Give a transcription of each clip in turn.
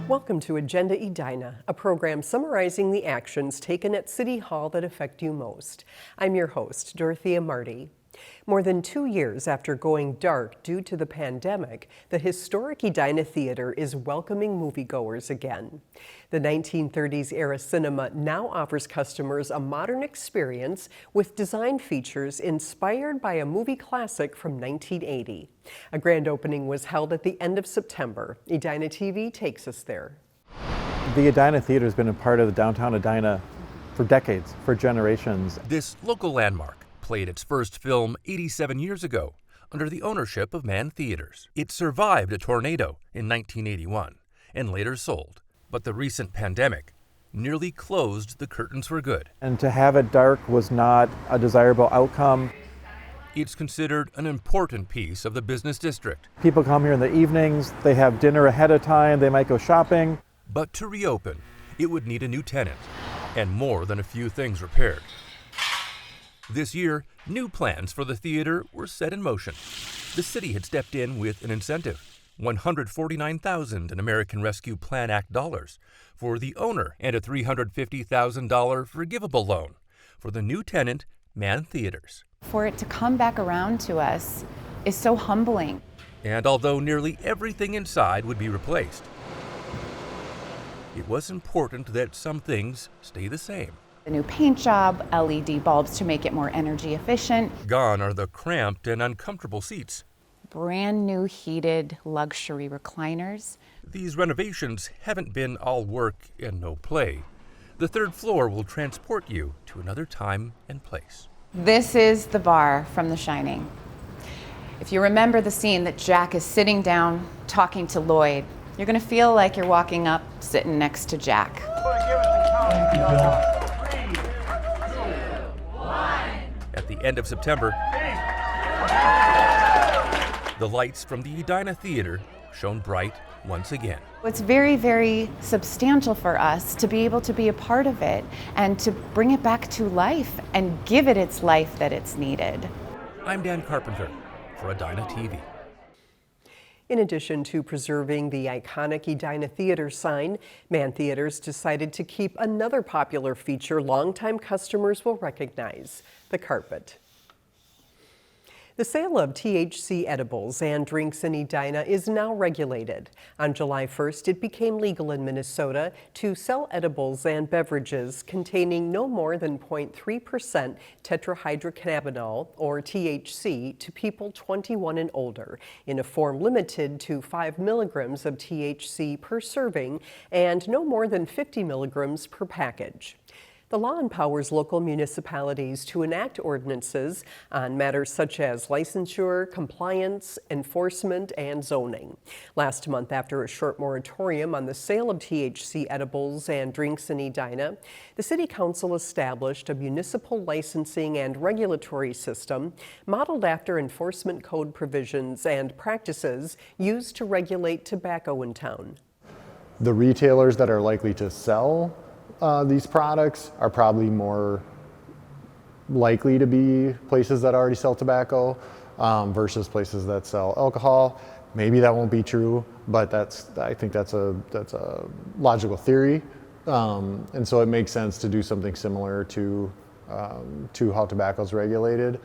Welcome to Agenda Edina, a program summarizing the actions taken at City Hall that affect you most. I'm your host, Dorothea Marty. More than 2 years after going dark due to the pandemic, the historic Edina Theatre is welcoming moviegoers again. The 1930s-era cinema now offers customers a modern experience with design features inspired by a movie classic from 1980. A grand opening was held at the end of September. Edina TV takes us there. The Edina Theatre has been a part of the downtown Edina for decades, for generations. This local landmark played its first film 87 years ago under the ownership of Mann Theaters. It survived a tornado in 1981 and later sold, but the recent pandemic nearly closed the curtains for good. And to have it dark was not a desirable outcome. It's considered an important piece of the business district. People come here in the evenings, they have dinner ahead of time, they might go shopping. But to reopen, it would need a new tenant and more than a few things repaired. This year, new plans for the theater were set in motion. The city had stepped in with an incentive, $149,000 in American Rescue Plan Act dollars for the owner and a $350,000 forgivable loan for the new tenant, Mann Theaters. For it to come back around to us is so humbling. And although nearly everything inside would be replaced, it was important that some things stay the same. The new paint job, LED bulbs to make it more energy efficient. Gone are the cramped and uncomfortable seats. Brand new heated luxury recliners. These renovations haven't been all work and no play. The third floor will transport you to another time and place. This is the bar from The Shining. If you remember the scene that Jack is sitting down talking to Lloyd, you're going to feel like you're walking up, sitting next to Jack. At the end of September, the lights from the Edina Theatre shone bright once again. It's very, very substantial for us to be able to be a part of it and to bring it back to life and give it its life that it's needed. I'm Dan Carpenter for Edina TV. In addition to preserving the iconic Edina Theatre sign, Mann Theaters decided to keep another popular feature longtime customers will recognize, the carpet. The sale of THC edibles and drinks in Edina is now regulated. On July 1st, it became legal in Minnesota to sell edibles and beverages containing no more than 0.3% tetrahydrocannabinol, or THC, to people 21 and older in a form limited to 5 milligrams of THC per serving and no more than 50 milligrams per package. The law empowers local municipalities to enact ordinances on matters such as licensure, compliance, enforcement, and zoning. Last month, after a short moratorium on the sale of THC edibles and drinks in Edina, the City Council established a municipal licensing and regulatory system modeled after enforcement code provisions and practices used to regulate tobacco in town. The retailers that are likely to sell these products are probably more likely to be places that already sell tobacco versus places that sell alcohol. Maybe that won't be true, but I think that's a logical theory, and so it makes sense to do something similar to how tobacco is regulated.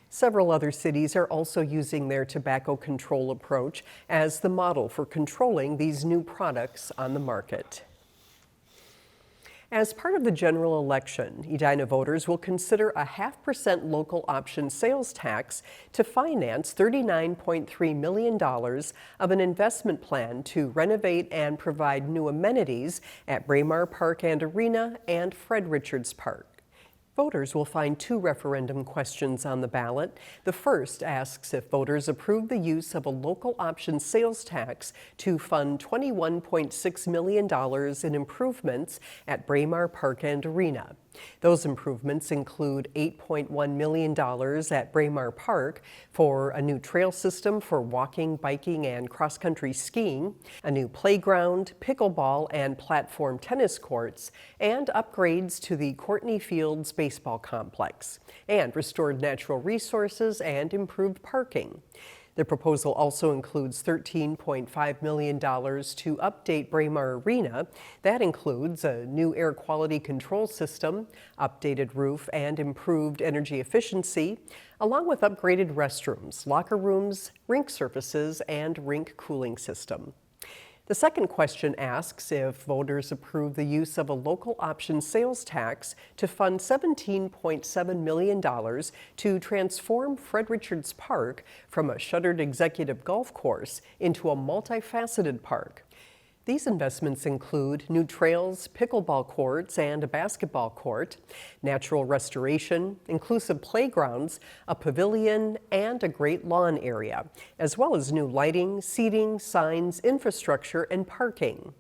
Several other cities are also using their tobacco control approach as the model for controlling these new products on the market. As part of the general election, Edina voters will consider a 0.5% local option sales tax to finance $39.3 million of an investment plan to renovate and provide new amenities at Braemar Park and Arena and Fred Richards Park. Voters will find 2 referendum questions on the ballot. The first asks if voters approve the use of a local option sales tax to fund $21.6 million in improvements at Braemar Park and Arena. Those improvements include $8.1 million at Braemar Park for a new trail system for walking, biking, and cross-country skiing, a new playground, pickleball, and platform tennis courts, and upgrades to the Courtney Fields baseball complex, and restored natural resources and improved parking. The proposal also includes $13.5 million to update Braemar Arena. That includes a new air quality control system, updated roof, and improved energy efficiency, along with upgraded restrooms, locker rooms, rink surfaces, and rink cooling system. The second question asks if voters approve the use of a local option sales tax to fund $17.7 million to transform Fred Richards Park from a shuttered executive golf course into a multifaceted park. These investments include new trails, pickleball courts, and a basketball court, natural restoration, inclusive playgrounds, a pavilion, and a great lawn area, as well as new lighting, seating, signs, infrastructure, and parking.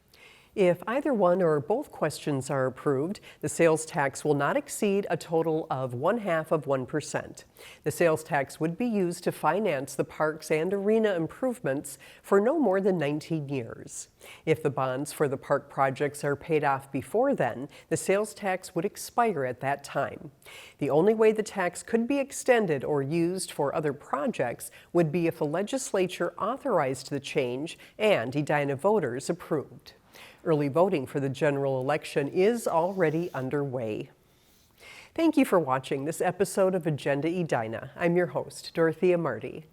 If either one or both questions are approved, the sales tax will not exceed a total of 0.5%. The sales tax would be used to finance the parks and arena improvements for no more than 19 years. If the bonds for the park projects are paid off before then, the sales tax would expire at that time. The only way the tax could be extended or used for other projects would be if the legislature authorized the change and Edina voters approved. Early voting for the general election is already underway. Thank you for watching this episode of Agenda Edina. I'm your host, Dorothea Marty.